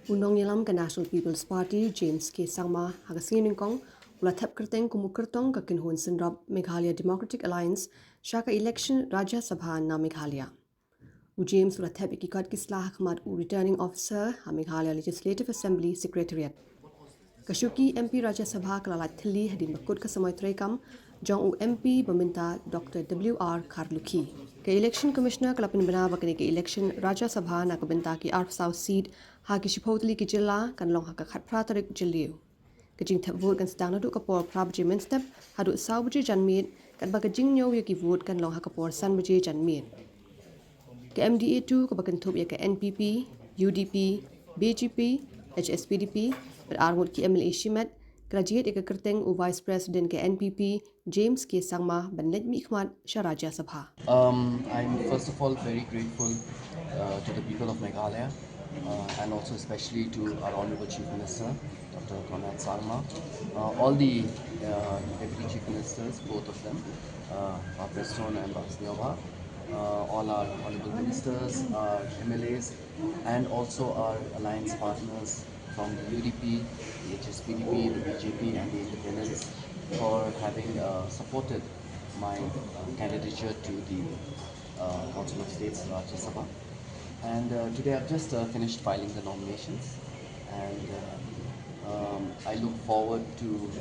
Unong Yalam ka National People's Party James K Sangma hagasingin kong ula Thep kyrteng kumu kyrtong ka kinhun sinrap Meghalaya Democratic Alliance shaka election Rajya Sabha na Meghalaya. James ula Thep ikikat kislah khmat returning officer ha Meghalaya Legislative Assembly Secretariat. Kashuki MP Rajya Sabha kalalat thili hadin bakut ka samay trekam jong u MP Baminta Dr. W.R. Kharlukhi. Ke election commissioner kalapin bana bakani ke election Rajya Sabha na kabinta ki Arf South seat ha ki shipotli ki jilla kan long ha ka khat pratarik jilliu. Kajing Thep vote kan stang na du kapor prab jimin step hadu saw buje janmit kan baga jing nyo ki vote kan long ha kapor san buje janmit. Ke MDA2 ka bakan thup ya ke NPP, UDP, BGP, HSPDP, berarmut ki MLA Shimet, graduate eka kyrteng u Vice President ke NPP, James K Sangma, ban Najmi Ikhmat, Rajya Sabha. I'm first of all very grateful to the people of Meghalaya and also especially to our Honorable Chief Minister, Dr. Sangma, all the Deputy Chief Ministers, both of them, Preston and Basniova, all our Honorable Ministers, our MLAs, and also our alliance partners from the UDP, the HSPDP, the BJP, and the Independents for having supported my candidature to the Council of State's Rajya Sabha. And today I've just finished filing the nominations, and I look forward to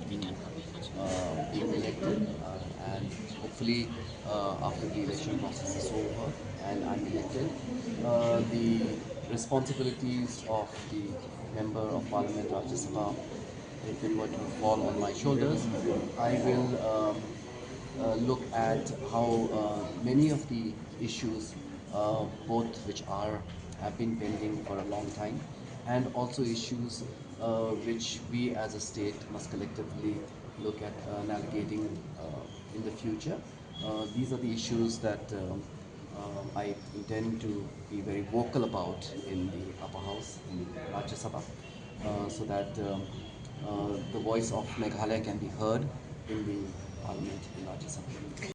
being elected, and hopefully after the election process is over and I'm elected, the responsibilities of the Member of Parliament Rajya Sabha, if it were to fall on my shoulders, I will look at how many of the issues, both which have been pending for a long time, and also issues which we as a state must collectively look at navigating in the future. These are the issues that I intend to be very vocal about in the upper house in Rajya Sabha, so that the voice of Meghalaya can be heard in the parliament in Rajya Sabha.